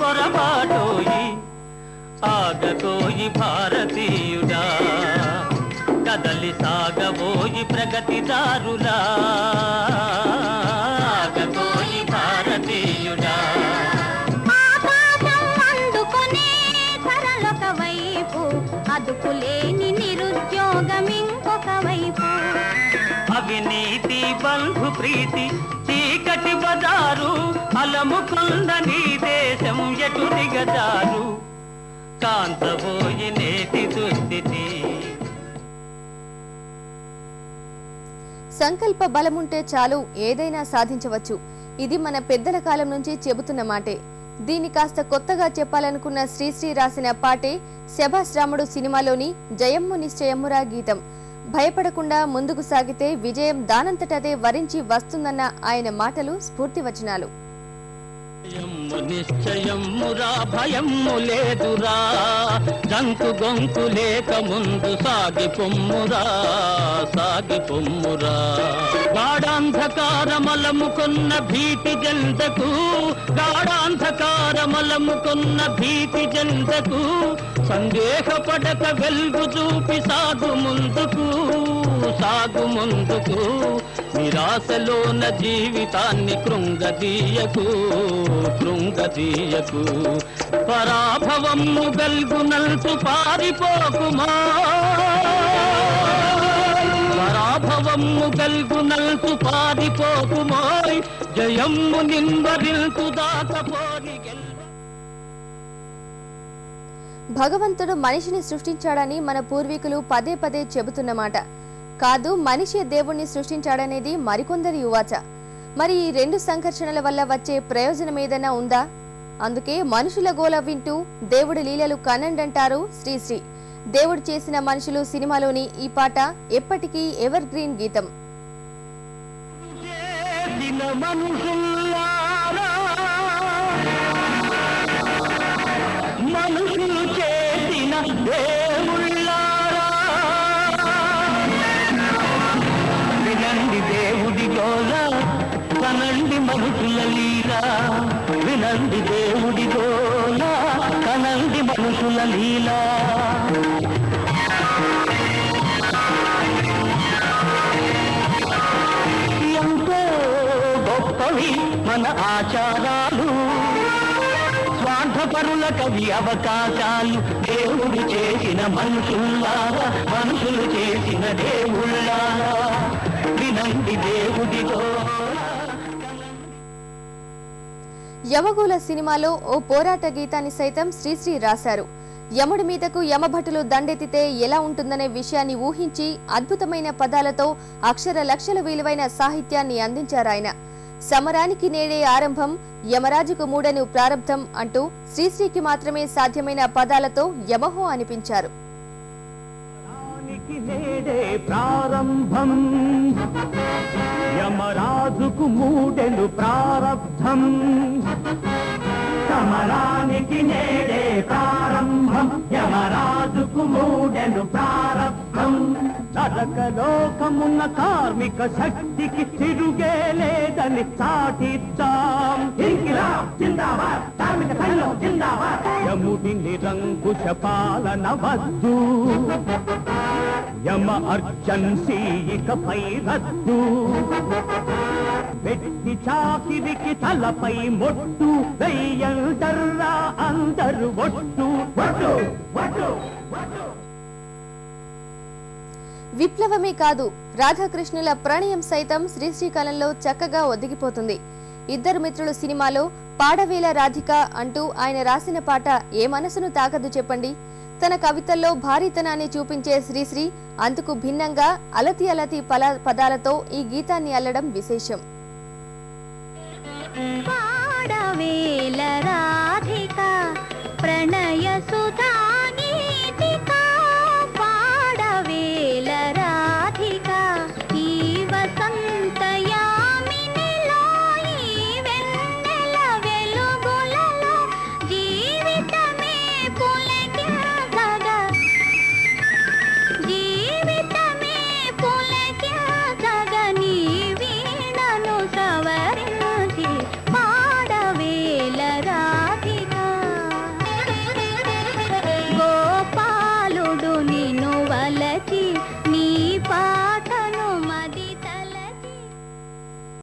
పొరపాటోయి ఆగకోయి భారతీయుడా కదలి సాగబోయి ప్రగతిదారులా ఆగకోయి భారతీయుడా ఆకాశం అందుకునే ధరలొక వైపు అదుపులేని నిరుద్యోగం ఇంకొక వైపు అవినీతి బంధు ప్రీతి చీకటి బజారు అలముకుంద నీ దేశం ఎటు దిగజారు కాంతబోయి నేటి దుస్థితి. సంకల్ప బలముంటే చాలు ఏదైనా సాధించవచ్చు. ఇది మన పెద్దల కాలం నుంచి చెబుతున్న మాటే. దీన్ని కాస్త కొత్తగా చెప్పాలనుకున్న శ్రీశ్రీ రాసిన పాటే శభాస్ రాముడు సినిమాలోని జయమ్ము నిశ్చయమ్మురా గీతం. భయపడకుండా ముందుకు సాగితే విజయం దానంతటదే వరించి వస్తుందన్న ఆయన మాటలు స్ఫూర్తివచనాలు. నిశ్చయమ్మురా భయమ్ము లేదురా జంకు గొంకు లేక ముందు సాగి పొమ్మురా సాగి పొమ్మురా గాఢాంధకారమలముకున్న భీతి జంతకు గాఢాంధకారమలముకున్న భీతి జంతకు సందేహపడక వెలుగు చూపి సాగు ముందుకు సాగు ముందుకు నిరాశలోన జీవితాన్ని కృంగదీయకు కృంగదీయకు పరాభవము గల్గునల్సు పారిపోకుమా పరాభవము గల్గునల్సు పారిపోకుమోయ్ జయమ్ము నింవరిల్తు దాకపోని భగవంతుడు మనిషిని సృష్టించాడని మన పూర్వీకులు పదే పదే చెబుతున్నమాట కాదు. మనిషే దేవుణ్ణి సృష్టించాడనేది మరికొందరి యువాచ. మరి ఈ రెండు సంఘర్షణల వల్ల వచ్చే ప్రయోజనం ఏదైనా ఉందా? అందుకే మనుషుల గోల వింటూ దేవుడి లీలలు కనండంటారు శ్రీశ్రీ. దేవుడు చేసిన మనుషులు సినిమాలోని ఈ పాట ఎప్పటికీ ఎవర్ గ్రీన్ గీతం. మనుషులు చేసిన దేవుళ్ళారా వినండి దేవుడి గోల కనండి మనుషుల లీలా వినండి దేవుడి గోల కనండి మనుషుల లీలా ఎంతో గొప్పవి మన ఆచారాలు స్వార్థపరుల కవి అవకాశాలు దేవుడు చేసిన మనుషుల్లారా మనుషులు చేసిన దేవుళ్ళారా వినండి దేవుడితో. యమగోళ సినిమాలో ఓ పోరాట గీతాన్ని సైతం శ్రీశ్రీ రాశారు. యముడి మీదకు యమభటులు దండెత్తితే ఎలా ఉంటుందనే విషయాన్ని ఊహించి అద్భుతమైన పదాలతో అక్షర లక్షల విలువైన సాహిత్యాన్ని అందించారాయన. సమరానికి నేడే ఆరంభం యమరాజుకు మూడను ప్రారంభం అంటూ శ్రీశ్రీకి మాత్రమే సాధ్యమైన పదాలతో యమహో అనిపించారు. యమరాజుకు మూడెను ప్రారంభం సమరానికి నేడే ప్రారంభం యమరాజుకు మూడెను ప్రారంభం నరకలోకమున్న కార్మిక శక్తికి తిరుగే లేదని చాటిద్దాం. యముడి నిరంకుశ పాలన వద్దు యమ అర్జన్సీ ఇకపై రద్దు వెట్టి చాకిరికి తలపై మొట్టు వెయ్యందర్రా అందరు ఒట్టు ఒట్టు ఒట్టు ఒట్టు. విప్లవమే కాదు రాధాకృష్ణుల ప్రణయం సైతం శ్రీశ్రీ కాలంలో చక్కగా ఒదిగిపోతుంది. ఇద్దరు మిత్రులు సినిమాలో పాడవేల రాధిక అంటూ ఆయన రాసిన పాట ఏ మనసును తాకదు చెప్పండి. తన కవితల్లో భారీతనాన్ని చూపించే శ్రీశ్రీ అందుకు భిన్నంగా అలతి అలతి పదాలతో ఈ గీతాన్ని అల్లడం విశేషం. పాడవేల